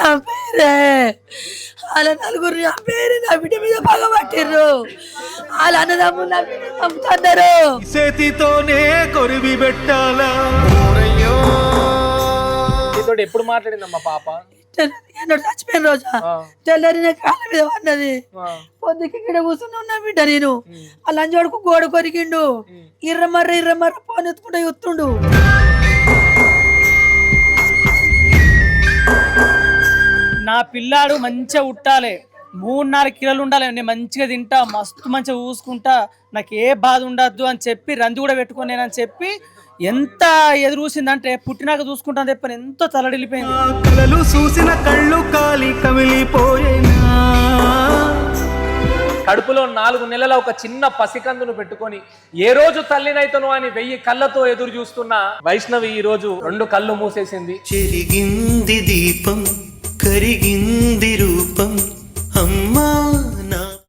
చంపేరే వాళ్ళ నలుగురిని చంపేరి నా బిడ్డ మీద పగబట్టిర్రు వాళ్ళ అన్నదమ్ములు నా బిడ్డ చంపుతున్నారు చేతితోనే కొరివి పెట్టాలా ఎప్పుడు మాట్లాడిందమ్మా పాప చచ్చిపోయిన రోజా తెల్లారి నా కాళ్ళ మీద పడ్డది పొద్దుకి ఇక్కడ కూర్చుని ఉన్నా బిడ్డ నేను ఆ లంజోడుకు గోడ కొరికిండు ఇర్రమర్ర ఫోన్ ఎత్తుకుంటా ఎత్తుండు నా పిల్లాడు మంచిగా ఉట్టాలి 3-4 కిలోలు ఉండాలి నేను మంచిగా తింటా మస్తు మంచిగా చూసుకుంటా నాకు ఏ బాధ ఉండద్దు అని చెప్పి రంది కూడా పెట్టుకుని నేనని చెప్పి ఎంత ఎదురుసిందంటే పుట్టినాక చూసుకుంటాను చెప్పని ఎంతో తలడిల్లిపోయింది కలలు చూసిన కళ్ళు కాలి కమిలిపోయేనా కడుపులో 4 నెలల ఒక చిన్న పసికందును పెట్టుకొని ఏ రోజు తల్లినైతను అని 1000 కళ్ళతో ఎదురు చూస్తున్న వైష్ణవి ఈ రోజు 2 కళ్ళు మూసేసింది. చెరిగింది దీపం కరిగింది రూపం అమ్మా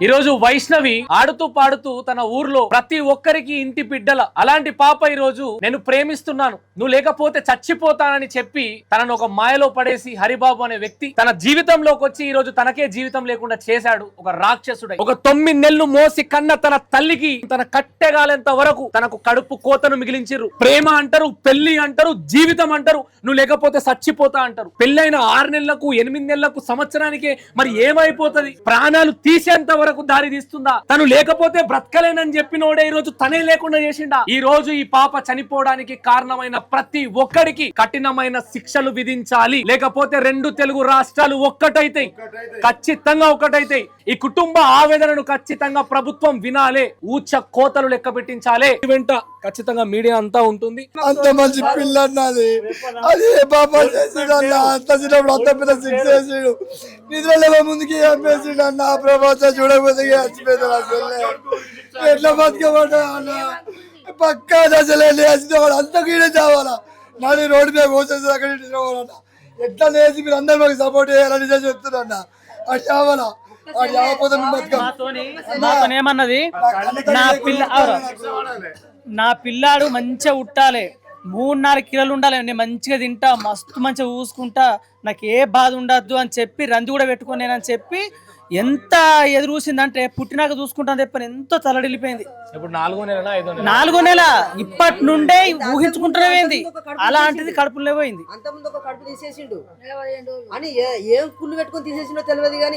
ఈ రోజు వైష్ణవి ఆడుతూ పాడుతూ తన ఊర్లో ప్రతి ఒక్కరికి ఇంటి బిడ్డల అలాంటి పాప ఈ రోజు నేను ప్రేమిస్తున్నాను నువ్వు లేకపోతే చచ్చిపోతానని చెప్పి తనను ఒక మాయలో పడేసి హరిబాబు అనే వ్యక్తి తన జీవితంలోకి వచ్చి ఈ రోజు తనకే జీవితం లేకుండా చేశాడు. ఒక రాక్షసుడై ఒక 9 నెలలు మోసి కన్న తన తల్లికి తన కట్టెగాలేంత వరకు తనకు కడుపు కోతను మిగిలించిర్రు. ప్రేమ అంటారు, పెళ్లి అంటారు, జీవితం అంటారు, నువ్వు లేకపోతే చచ్చిపోతా అంటారు. పెళ్ళైన 6 నెలలకు 8 నెలలకు సంవత్సరానికే మరి ఏమైపోతుంది? ప్రాణాలు తీసేంత వరకు దారి తీస్తుందా? తను లేకపోతే బ్రతకలేనని చెప్పినోడే ఈ రోజు తనే లేకుండా చేసిండా? ఈ రోజు ఈ పాప చనిపోవడానికి కారణమైన ప్రతి ఒక్కడికి కఠినమైన శిక్షలు విధించాలి. లేకపోతే 2 తెలుగు రాష్ట్రాలు ఒక్కటైతాయి, ఖచ్చితంగా ఒక్కటైతాయి. ఈ కుటుంబ ఆవేదనను ఖచ్చితంగా ప్రభుత్వం వినాలే, ఊచ కోతలు లెక్క పెట్టించాలే. వెంట ఖచ్చితంగా మీడియా అంతా ఉంటుంది. అంత మంచి పిల్ల అన్నది అది పాప చేసిండు అన్న. అంత చిన్నప్పుడు అంత పెద్ద శిక్ష చేసిండు. నిద్రలో ముందుకి చంపేసిండు అన్న. ప్రభావం చూడకపోతే చచ్చిపోతాడు. అసలు ఎట్లా బతకబడ్డా అన్న పక్కా అసలు వాడు అంత కీడే చావాలా. నాడు రోడ్డు మీద పోసేసి అక్కడ రావాలన్న. ఎట్లా లేచి మీరు అందరు మాకు సపోర్ట్ చేయాలని చెప్తున్నా అన్న. అది చావాలా, అది చావకపోతే మేము బతకం. ఏమన్నది నా పిల్లాడు మంచిగా ఉట్టాలి 3-4 కిలోలు ఉండాలి నేను మంచిగా తింటా మస్తు మంచిగా చూసుకుంటా నాకు ఏ బాధ ఉండద్దు అని చెప్పి రంది కూడా పెట్టుకుని నేనని చెప్పి ఎంత ఎదురుసిందంటే పుట్టినాక చూసుకుంటాను చెప్పని ఎంతో తలడిల్లిపోయింది. ఇప్పుడు 4వ నెల 5వ నెల 4వ నెల ఇప్పటి నుండే ఊహించుకుంటున్నవేంది అలాంటిది కడుపులో పోయింది. అంతకుముందు ఒక కడుపు తీసేసిండు అని ఏం కుళ్ళు పెట్టుకొని తీసేసిండో తెలియదు కానీ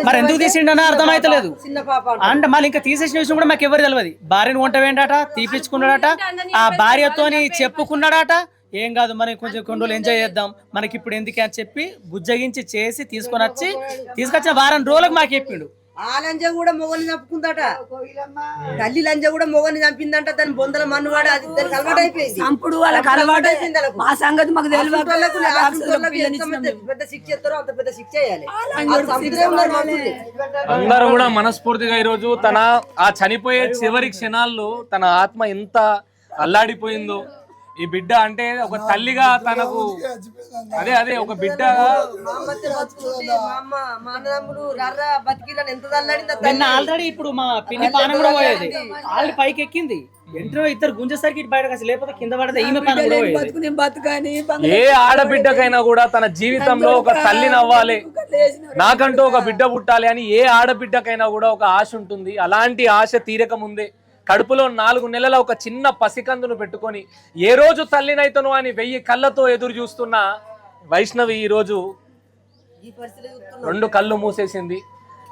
మరి ఎందుకు తీసిండని అర్థమైతలేదు. చిన్న పాప అంటే మళ్ళీ ఇంకా తీసేసిన విషయం కూడా మాకు ఎవరు తెలియదు. భార్యను వంట వేండట, తీపిచ్చుకున్నాడట, ఆ భార్యతోని చెప్పుకున్నాడట. ఏం కాదు మనం కొంచెం కొన్ని రోజులు ఎంజాయ్ చేద్దాం మనకి ఇప్పుడు ఎందుకే అని చెప్పి బుజ్జగించి చేసి తీసుకొచ్చిన వారం రోజులకు మాకు చెప్పిండు. ఆ లంజ కూడా మొగని చంపుకుందట, తల్లి లంజ కూడా మొగని చంపిందంట. దాని బొందల మన్నువాడు అది దానికి అలవాటు అయిపోయింది. చంపుడు వాళ్ళకి అలవాటు అయిపోయింది. మా సంగతి మాకు తెలియదు. పెద్ద శిక్ష చేస్తారో అంత పెద్ద శిక్ష చేయాలి. అందరూ కూడా మనస్ఫూర్తిగా ఈ రోజు తన ఆ చనిపోయే చివరి క్షణాల్లో తన ఆత్మ ఎంత అల్లాడిపోయిందో. ఈ బిడ్డ అంటే ఒక తల్లిగా తనకు అదే ఒక బిడ్డ ఆల్రెడీ ఇప్పుడు మా పిన్ని పానం కూడా పోయేది ఆల్రెడీ పైకి ఎక్కింది. ఎంట్రో ఇద్దరు గుంజేసరికి బయటకు అసలు లేకపోతే కింద పడితే ఈమె పానం కూడా పోయేది. ఏ ఆడబిడ్డకైనా కూడా తన జీవితంలో ఒక తల్లిని అవ్వాలి, నాకంటూ ఒక బిడ్డ పుట్టాలి అని ఏ ఆడబిడ్డకైనా కూడా ఒక ఆశ ఉంటుంది. అలాంటి ఆశ తీరక ముందే కడుపులో 4 నెలల ఒక చిన్న పసికందును పెట్టుకొని ఏ రోజు తల్లినైతను అని 1000 కళ్ళతో ఎదురు చూస్తున్న వైష్ణవి ఈ రోజు 2 కళ్ళు మూసేసింది.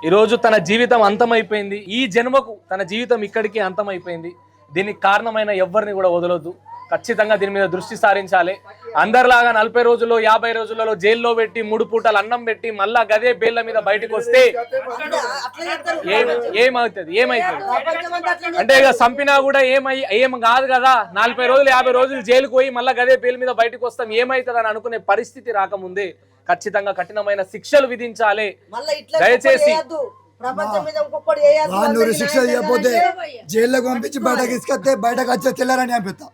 ఈ రోజు తన జీవితం అంతమైపోయింది. ఈ జన్మకు తన జీవితం ఇక్కడికి అంతమైపోయింది. దీనికి కారణమైన ఎవరిని కూడా వదలొద్దు. ఖచ్చితంగా దీని మీద దృష్టి సారించాలి. అందరిలాగా 40 రోజుల్లో 50 రోజులలో జైల్లో పెట్టి 3 పూటలు అన్నం పెట్టి మళ్ళా గదే బేళ్ల మీద బయటకు వస్తే ఏమవుతుంది? అంటే ఇక చంపినా కూడా ఏం కాదు కదా. 40 రోజులు 50 రోజులు జైలుకు పోయి మళ్ళా గదే బేల్ మీద బయటకు వస్తాం ఏమవుతుంది అని అనుకునే పరిస్థితి రాకముందే ఖచ్చితంగా కఠినమైన శిక్షలు విధించాలి. దయచేసి శిక్ష చేయకపోతే జైల్లోకి పంపించి బయటకు తీసుకొస్తే బయటకు వచ్చే తెల్లారని అనిపిస్తా.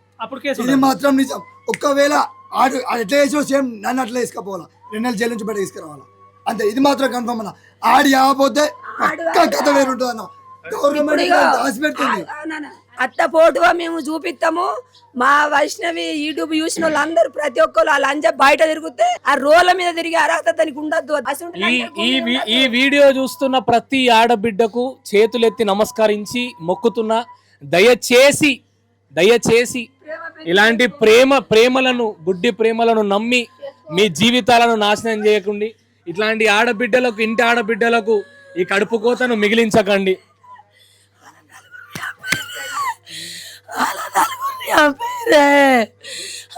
ఇది మాత్రం నిజం. ఒక్కవేళ ఆడు ఎట్లా చేసో సేమ్ నన్ను అట్లా తీసుకుపోవాలా, 2 నెలలు జైలు నుంచి బయట తీసుకురావాలా అంతే. ఇది మాత్రం కన్ఫర్మ్ అన్న. ఆడి ఆపోతే పక్క కథ వేరుంటుంది అన్న. గవర్నమెంట్ దాచిపెడుతుంది. అత్త పోటుగా మేము చూపిస్తాము. మా వైష్ణవి యూట్యూబ్ చూసిన వాళ్ళందరూ ప్రతి ఒక్కరు ఆ లంజ బయట తిరిగితే ఆ రోల మీద తిరిగే అర్హత దానికి ఉండద్దు. ఈ వీడియో చూస్తున్న ప్రతి ఆడబిడ్డకు చేతులెత్తి నమస్కరించి మొక్కుతున్నా, దయచేసి ఇలాంటి ప్రేమలను గుడ్డి ప్రేమలను నమ్మి మీ జీవితాలను నాశనం చేయకండి. ఇట్లాంటి ఆడబిడ్డలకు, ఇంటి ఆడబిడ్డలకు ఈ కడుపు కోతను మిగిలించకండి.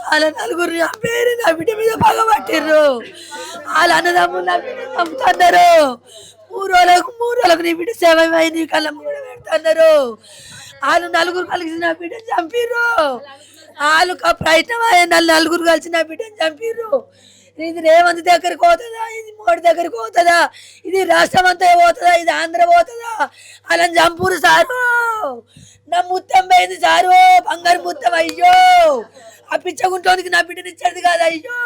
వాళ్ళ నలుగురిని చంపేరు. నా బిడ్డ మీద పగబట్టిర్రు. వాళ్ళ అన్నదమ్ములు నా బిడ్డ చంపుతున్నారు. 3 రోజులకు నీ బిడ్డ సేవైంది కళ్ళ ముందు పెడుతున్నారు. వాళ్ళు నలుగురు కలిసి నా బిడ్డను చంపిర్రు. వాళ్ళు ప్రయత్నం అయ్యింది. నలుగురు కలిసి నా బిడ్డను చంపిర్రు. ఇది రేవంత్ దగ్గరికి పోతుందా, ఇది మోడీ దగ్గరికి పోతుందా, ఇది రాష్ట్రం అంతా పోతుందా, ఇది ఆంధ్ర పోతుందా? అలా చంపురు సారు. నా ముత్తం పోయింది సారు, బంగారు ముత్తం. అయ్యో ఆ పిచ్చగుంటోనికి నా బిడ్డని ఇచ్చేది కాదు. అయ్యో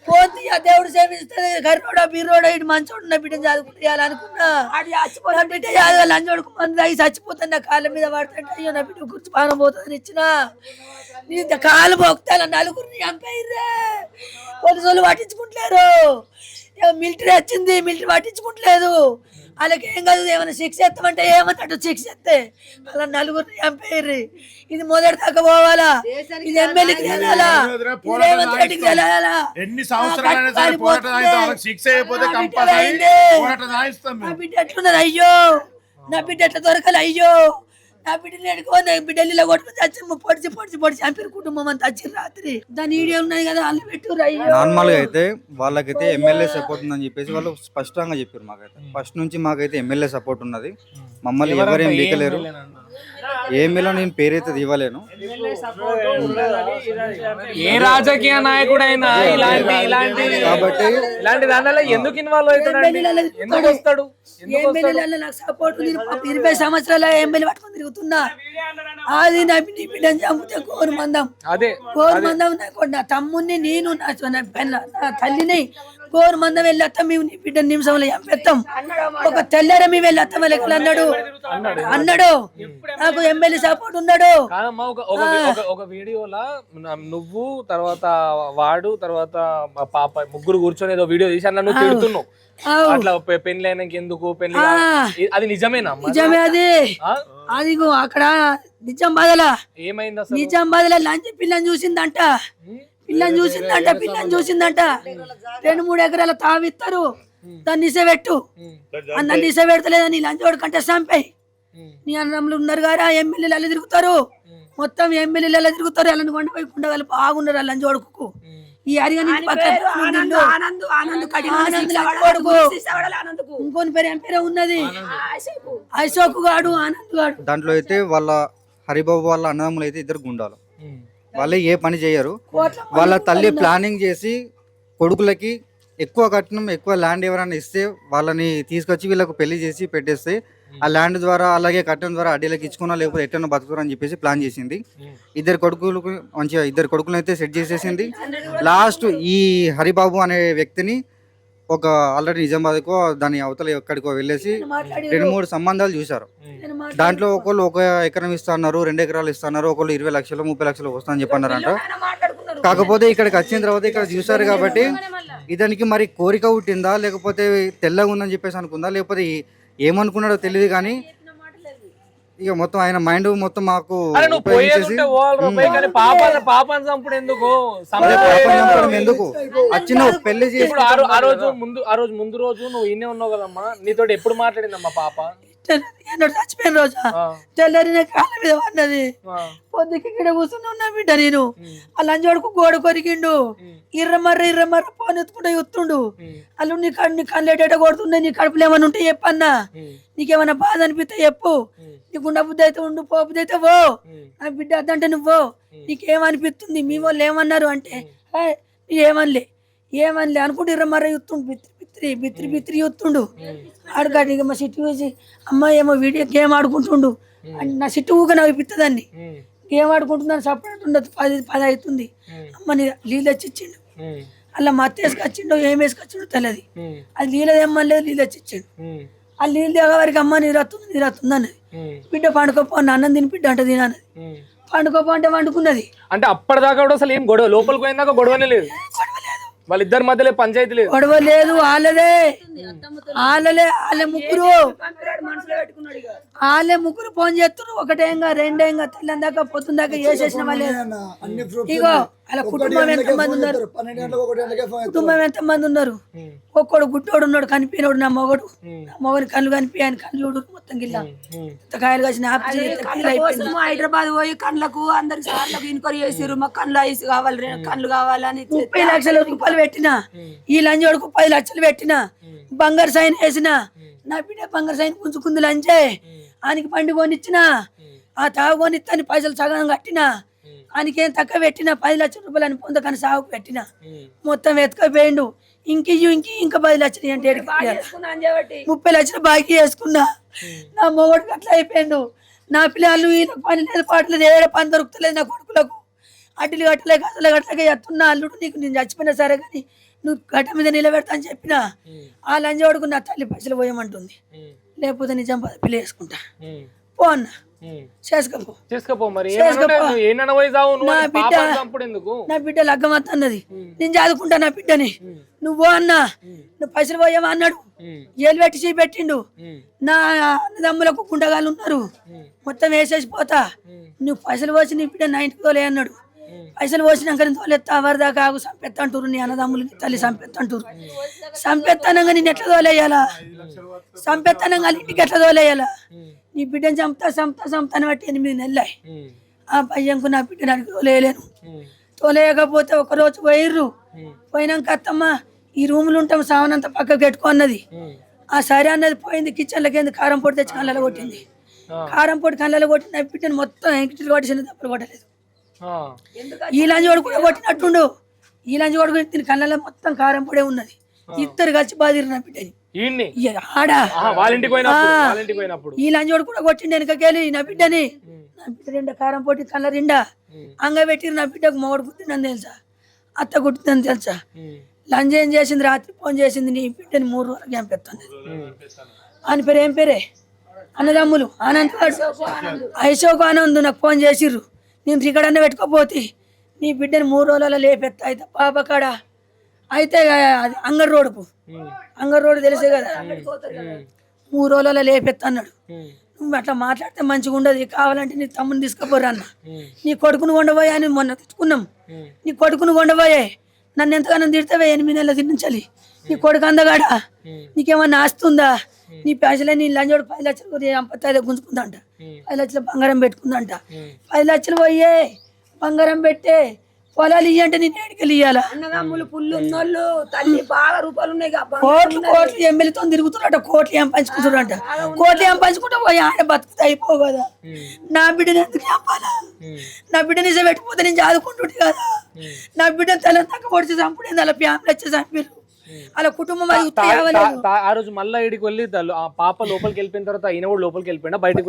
పోతే ఆ దేవుడు సేవిస్తుంది. కర్రోడా బీరోడా ఇటు మంచోడు నా బిడ్డను చదువుకుంటాయాలనుకున్నా. నా బిడ్డ చదువు లంచోడుకు మంది అయ్యి చచ్చిపోతాను. నా కాళ్ళ మీద పడుతుంటే అయ్యో నా బిడ్డ గురించి పానం పోతుందని ఇచ్చిన నీ కాలు పోతాను. నలుగురిని చంపేర్రే. పోలీసు వాళ్ళు పట్టించుకుంటలేరు. మిలిటరీ వచ్చింది, మిలిటరీ పట్టించుకుంటలేదు. వాళ్ళకి ఏం కాదు. ఏమైనా శిక్ష ఎత్తామంటే ఏమన్నట్టు శిక్ష ఎత్తే అలా నలుగురిని చంపేర్రి. ఇది మొదటి దాకా పోవాలా? ఇది ఎమ్మెల్యేకి తెలాలా? రేవంత్ రెడ్డికి తెలాలా? నా బిడ్డ ఎట్లున్నది? అయ్యో నా బిడ్డ ఎట్లా దొరకాలి? అయ్యో నా బిడ్డని ఎడుకోని బిడ్డలో కొట్టుకుని చచ్చి పొడిచి చంపిన కుటుంబం అంతా వచ్చి రాత్రి. దాని వీడియో ఉన్నాయి కదా, అల్లు పెట్టు. నార్మల్ గా అయితే వాళ్ళకైతే ఎమ్మెల్యే సపోర్ట్ ఉందని చెప్పేసి వాళ్ళు స్పష్టంగా చెప్పారు. మాకైతే ఫస్ట్ నుంచి మాకైతే ఎమ్మెల్యే సపోర్ట్ ఉన్నది. మమ్మల్ని ఎవరేం బీకలేరు. ఏమీలో నేను పేరైతే ఇవ్వలేను. ఏ రాజకీయ నాయకుడైనా కాబట్టి ఇలాంటి దానిలో ఎందుకు ఇన్వాల్వ్ అవుతాడు? ఎందుకు వస్తాడు? నాకు సపోర్ట్ 20 సంవత్సరాల ఎమ్మెల్యే పట్టుకొని తిరుగుతున్నా. అది నా బిడ్డని చంపితే గోరుమందం నా తమ్ముని, నేను నా తల్లిని గోరుమందం వెళ్ళొస్తాం. మేము నీ బిడ్డ నిమిషంలో చంపేస్తాం. ఒక తెల్లర మేము వెళ్ళొస్తాం వాళ్ళకి అన్నాడు. నాకు ఎమ్మెల్యే సపోర్ట్ ఉన్నాడు. ఒక వీడియోలా నువ్వు తర్వాత వాడు తర్వాత పాప ముగ్గురు కూర్చొని ఏదో వీడియో తీసి అన్న నువ్వు తిడుతున్నావు. అట్లా పెళ్లి అయినాక ఎందుకు పెళ్లి? అది నిజమేనా? నిజమే. అది అక్కడ నిజామాబాద్లా ఏమైంది అసలు? నిజామాబాద్లా లంచ్ పిల్లని చూసిందంట. పిల్లని చూసిందంట. 2-3 ఎకరాల తావిస్తారు. దాన్ని నిసబెట్టు అన్న నిసబెడతలేదని లంచోడు కంటే చంపాయి. నీ అన్నములు ఉన్నారు కదా, ఎమ్మెల్యేలు అలా తిరుగుతారు. మొత్తం ఎమ్మెల్యేలు అలా తిరుగుతారు. అలా కొండపోయి కుండగలు బాగున్నారు అలా లంచోడుకు. ఈ అరిగా ఇంకొని పేరు ఏం పేరు ఉన్నది, అశోక్ గాడు, ఆనంద్ గాడు. దాంట్లో అయితే వాళ్ళ హరిబాబు వాళ్ళ అన్నదమ్ములు అయితే 2 గుండాలు. వాళ్ళే ఏ పని చేయరు. వాళ్ళ తల్లి ప్లానింగ్ చేసి కొడుకులకి ఎక్కువ కట్నం, ఎక్కువ ల్యాండ్ ఎవరైనా ఇస్తే వాళ్ళని తీసుకొచ్చి వీళ్ళకు పెళ్లి చేసి పెట్టేస్తే ఆ ల్యాండ్ ద్వారా అలాగే కట్టడం ద్వారా అడ్డీలకు ఇచ్చుకున్నా లేకపోతే ఎట్టనో బతుకుతారని చెప్పేసి ప్లాన్ చేసింది. 2 కొడుకులకు మంచిగా 2 కొడుకులను అయితే సెట్ చేసేసింది. లాస్ట్ ఈ హరిబాబు అనే వ్యక్తిని ఒక ఆల్రెడీ నిజామాబాద్కో దాని అవతల ఎక్కడికో వెళ్ళేసి 2-3 సంబంధాలు చూశారు. దాంట్లో ఒకళ్ళు 1 ఎకరం ఇస్తున్నారు, 2 ఎకరాలు ఇస్తున్నారు, ఒకళ్ళు 20 లక్షలు 30 లక్షలు వస్తాయని చెప్పన్నారంట. కాకపోతే ఇక్కడికి వచ్చిన తర్వాత ఇక్కడ చూసారు కాబట్టి ఇతనికి మరి కోరిక పుట్టిందా లేకపోతే తెల్లగా ఉందని చెప్పేసి అనుకుందా లేకపోతే ఏమనుకున్నాడో తెలియదు. కానీ ఇక మొత్తం ఆయన మైండ్ మొత్తం మాకు ఎందుకు వచ్చిన పెళ్లి చేసి ముందు రోజు నువ్వు ఇన్నే ఉన్నావు కదమ్మా, నీతో ఎప్పుడు మాట్లాడిందమ్మా పాప? చచ్చిపోయిన రోజా తెల్లారిన కాళ్ళ మీద పడ్డది. పొద్దుకి ఇక్కడ కూర్చుని ఉన్నా బిడ్డ. నేను ఆ లంజోడుకు గోడ కొరికిండు. ఇర్రమర్ర పోని ఎత్తుకుంటా ఎత్తుండు. అల్లు నీ కళ్ళేట కొడుతుండే. నీ కడుపులు ఏమన్నా ఉంటే చెప్పన్నా. నీకేమన్నా బాధ అనిపిస్తే చెప్పు. నీకు ఉండ బుద్ధి అయితే ఉండు, పో బుద్ధి అయితే పో. నా బిడ్డ అద్దంటే నువ్వు నీకేమనిపిస్తుంది? మీ వాళ్ళు ఏమన్నారు అంటే ఏమనలే అనుకుంటే ఇర్రమర్ర ఎత్తుండు. బిత్రి ఎత్తుండు. ఆడగాడి మా సిట్టు చూసి అమ్మాయి ఏమో వీడియో గేమ్ ఆడుకుంటుండు. నా సిట్టు ఊగా నవ్విపిస్తుందాన్ని. గేమ్ ఆడుకుంటుందని సపరేట్ ఉండదు. 10 అవుతుంది. అమ్మ నీళ్ళు తెచ్చిచ్చిండు. అలా మత్త వేసుకొచ్చిండో ఏం వేసుకొచ్చిండో తెలియదు. అది నీళ్ళదేమనలేదు, నీళ్ళు తెచ్చిచ్చిండు. వాళ్ళు నీళ్ళు దిగ వరకు అమ్మ నీరు వస్తుంది అన్నది. బిడ్డ పండుకోపో అన్నం తిని బిడ్డ అంటే తినన్నది. పండుకోపో అంటే వండుకున్నది. అంటే అప్పటిదాకా కూడా అసలు ఏం గొడవ, లోపలికి పోయిందాక గొడవనే లేదు, వాళ్ళిద్దరి మధ్యలో పంచాయతీ లేదు, గొడవ లేదు. వాళ్ళే ముగ్గురు ఫోన్ చేస్తున్నారు. ఒకటేంగా రెండేంగా తెల్లని దాకా పొద్దున్న దాకా వేసేసిన వాళ్ళే. ఇగో అలా కుటుంబం ఎంతమంది ఉన్నారు, ఒక్కడు గుడ్డోడు ఉన్నాడు కనిపినోడు, నా మొగని కళ్ళు కనిపి ఆయన కళ్ళు చూడు మొత్తం గిల్ల కాయలు కాసిన హైదరాబాద్ పోయి కళ్ళకు అందరికి సార్లకు ఇన్క్వైరీ చేసారు. మాకు కళ్ళు ఐసు కావాలి, కళ్ళు కావాలని 30 లక్షల రూపాయలు పెట్టినా. ఈ లంచోడుకు 10 లక్షలు పెట్టినా. బంగారు సైన్ వేసిన. నా బిడ్డ బంగారు సైన్ పుంజుకుంది లంచే. ఆయనకి పండు కొనిచ్చిన. ఆ తాగు కొనిస్తాను పైసలు సగం కట్టినా. ఆయనకేం తక్కువ పెట్టినా 10 లక్షల రూపాయలు అని పొందకని సాగుకు పెట్టినా. మొత్తం ఎత్తుకపోయిండు. ఇంకా 10 లక్షలు అంటే 30 లక్షలు బాకీ వేసుకున్నా. నా మొగడికి అట్లా అయిపోయిండు. నా పిల్లలు వీళ్ళకి పని లేదు, పాటలేదు, ఏడ పని దొరుకుతలేదు నా కొడుకులకు. అడ్డలు కట్టలే గసలు కట్టలేక ఎత్తున్నా. అల్లుడు నీకు నేను చచ్చిపోయినా సరే కానీ నువ్వు గట్ట మీద నిలబెడతా అని చెప్పినా. ఆ లంజోడుకు నా తల్లి పైసలు పోయమంటుంది. లేకపోతే నిజం పిల్ల వేసుకుంటా పో అన్న చేసుకోపో. మరి నా బిడ్డ లగ్గమత్త అన్నది. నేను చదువుకుంటా నా బిడ్డని. నువ్వు అన్నా నువ్వు పైసలు పోయావా అన్నాడు. ఏలు పెట్టి చేయి పెట్టిండు. నా అన్నదమ్ములకు గుండగాళ్ళు ఉన్నారు, మొత్తం వేసేసి పోతా. నువ్వు పైసలు పోసి నీ బిడ్డ నా ఇంటికి తోలే అన్నాడు. పైసలు పోసినాక తోలెత్తా వరదాకా ఆగు సంపెత్తంటారు. నీ అన్నదమ్ములు నీ తల్లి సంపెత్తంటారు. సంపెత్తనంగా నేను ఎట్లా తోలేయాలా? సంపెత్తనంగా ఇంటికి ఎట్లా తోలేయాలా? నీ బిడ్డని చంపుతాను బట్టి 8 నెలలు. ఆ పయ్యంకు నా బిడ్డని అడిగి తోలేయలేను. తోలేయకపోతే ఒకరోజు పోయినాక అత్తమ్మ ఈ రూములు ఉంటాం సావనంత పక్కకు పెట్టుకున్నది. ఆ సరే అన్నది పోయింది. కిచెన్లకి కారం పొడి తెచ్చి కళ్ళలో కొట్టింది. కారం పొడి కళ్ళలో కొట్టి నా బిడ్డని మొత్తం ఎంకిటిలు కొట్టేసింది, తప్పులు కొట్టలేదు. ఈ లంజోడు కూడా కొట్టినట్టుండు. ఈ లంజోడు కొట్టి కళ్ళలో మొత్తం కారం పొడే ఉన్నది. ఇద్దరు కలిసి బాధిరు నా బిడ్డని. ఈ లంజోడు కూడా కొట్టిండు వెనకకెళ్ళి నా బిడ్డని. నా బిడ్డ రెండా కారం పొట్టి కళ్ళ రెండా అంగ పెట్టిరు. నా బిడ్డకు మొగడు కుట్టిందని తెలుసా, అత్త కుట్టిందని తెలుసా. లంజ ఏం చేసింది, రాత్రి ఫోన్ చేసింది నీ బిడ్డని 3 రోజులు చంపేస్తుంది. ఆయన పేరు ఏం పేరే అన్నదమ్ములు ఆనంద్ ఐశోకు ఆనంద్ నాకు ఫోన్ చేసిర్రు. నేను రికార్డ్ పెట్టుకోపోతే నీ బిడ్డని 3 రోజులలో లేపెత్తా. అయితే పాప కాడ అయితే అది అంగడి రోడ్డు తెలిసే కదా, 3 రోజులలో లేపెత్తా అన్నాడు. నువ్వు అట్లా మాట్లాడితే మంచిగా ఉండదు, కావాలంటే నీ తమ్ముని తీసుకుపోరా అన్న. నీ కొడుకును కొండబోయా అని మొన్న తెచ్చుకున్నాం. నీ కొడుకును కొండబోయే నన్ను ఎంతగానో తిడితే 8 నెలలు తినించాలి. నీ కొడుకు అందగాడా, నీకేమన్నా ఆస్తుందా? నీ పైసలే నీ లంజోడు 10 లక్షలు సంపత్తి గుంజుకుందంట. 10 లక్షలు బంగారం పెట్టుకుందంట. 10 లక్షలు పోయే బంగారం పెట్టే పొలాలు ఇయ్యంటే నేను ఏడికెళ్ళి ఇయ్యాలా? అన్నదమ్ములు పుల్లు ఉన్నోళ్ళు తల్లి బాగా రూపాయలు ఉన్నాయి. కోట్లు ఎమ్మెల్యేతో తిరుగుతున్నట. కోట్లు ఏం పంచుకుంటున్నారంట. కోట్లు ఏం పంచుకుంటా పోయి ఆయన బతుకుతా అయిపో కదా. నా బిడ్డని ఎందుకు చంపాలా? నా బిడ్డ నిజం పెట్టిపోతే నేను చదువుకుంటుంటే కదా. నా బిడ్డను తల తక్క పొడిచి చంపుడేది. అలా ఫ్యామిలీ వచ్చి చంపారు. అలా కుటుంబం ఆ రోజు మళ్ళీ ఇడికి వెళ్ళి ఆ పాప లోపలికి వెళ్ళిపోయిన తర్వాత ఈయన కూడా లోపలికి వెళ్ళిపోయినా, బయటకు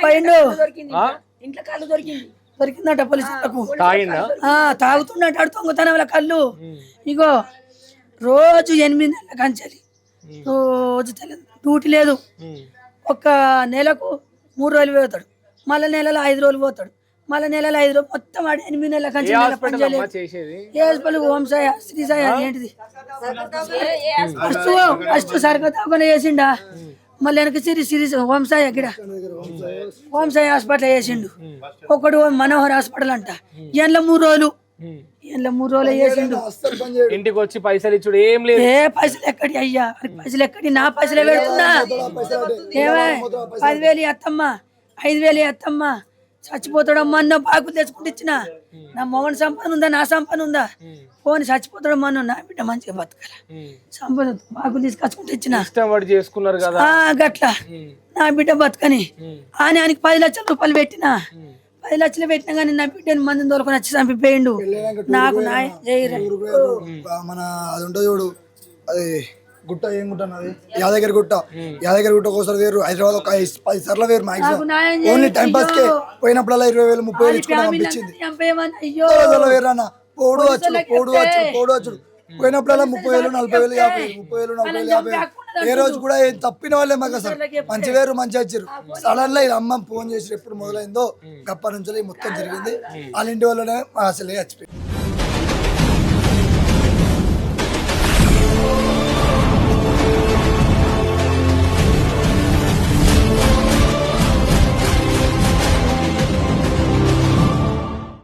పోయిండు. ఇంట్లో కళ్ళు దొరికిందట పోలీసులకు. తాగుతుండట దొంగతనం వాళ్ళ కళ్ళు. ఇగో రోజు 8 నెలల కంచాలి, రోజు డ్యూటీ లేదు. ఒక నెలకు 3 రోజులు పోతాడు, మళ్ళీ నెలలో 5 రోజులు పోతాడు, మళ్ళీ నెలలో 5 రోజులు, మొత్తం 8 నెలల కంచెలు హోంసాయ శ్రీసాయ ఏంటిది ఫస్ట్ సరికొత్తగా చేసిండా. మళ్ళీ వెనక సిరీస్ హోంసాయ గిడ హోంసాయ హాస్పిటల్ చేసిండు. ఒకడు మనోహర్ హాస్పిటల్ అంట. ఎండ్ల 3 రోజులు చేసిండు. ఇంటికి వచ్చి పైసలు ఇచ్చుడు ఏం లేదు. ఏ పైసలు ఎక్కడి అయ్యా, పైసలు ఎక్కడి? నా పైసలే పెడుతున్నా. ఏమే 10,000 అత్తమ్మ, 5,000 అత్తమ్మ. చచ్చిపోతాడమ్మా అన్న బాగు తెచ్చుకుంటే ఇచ్చిన. నా మొగన్ సంపద ఉందా, నా సంపద ఉందా? పోని చచ్చిపోతాడమ్మా అన్న. నా బిడ్డ మంచిగా బతకాల, సంపద బాగు తీసుకొచ్చుకుంటే ఇచ్చిన. చేసుకున్నారు కదా గట్లా నా బిడ్డ బతకని ఆయనకి 10 లక్షల రూపాయలు పెట్టినా. 10 లక్షలు పెట్టినా కానీ నా బిడ్డని మందిని దొరకని వచ్చి చంపిపోయిండు. నాకు న్యాయం చేయరు. మన అది ఉంటుంది చూడు, అది గుట్ట ఏం గుట్ట అన్నది, యాదగిరి గుట్ట ఒకసారి వేరు, హైదరాబాద్ ఒక 10 సార్లు వేరు. మాక్సిమం ఓన్లీ టైం పాస్ కే పోయినప్పుడల్లా 20,000 30,000 ఇచ్చుకుని పంపించింది. వేరు అన్న పోడు వచ్చుడు పోయినప్పుడల్లా 30,000 40,000 50,000 30,000 40,000 50,000 ఏ రోజు కూడా ఏం తప్పిన వాళ్ళే మాకు అసలు మంచి వేరు మంచి వచ్చారు. సడన్ గా ఇది అమ్మ ఫోన్ చేసి ఎప్పుడు మొదలైందో గప్ప నుంచి మొత్తం జరిగింది. వాళ్ళ ఇంటి వల్లనే అసలే చచ్చిపోయింది.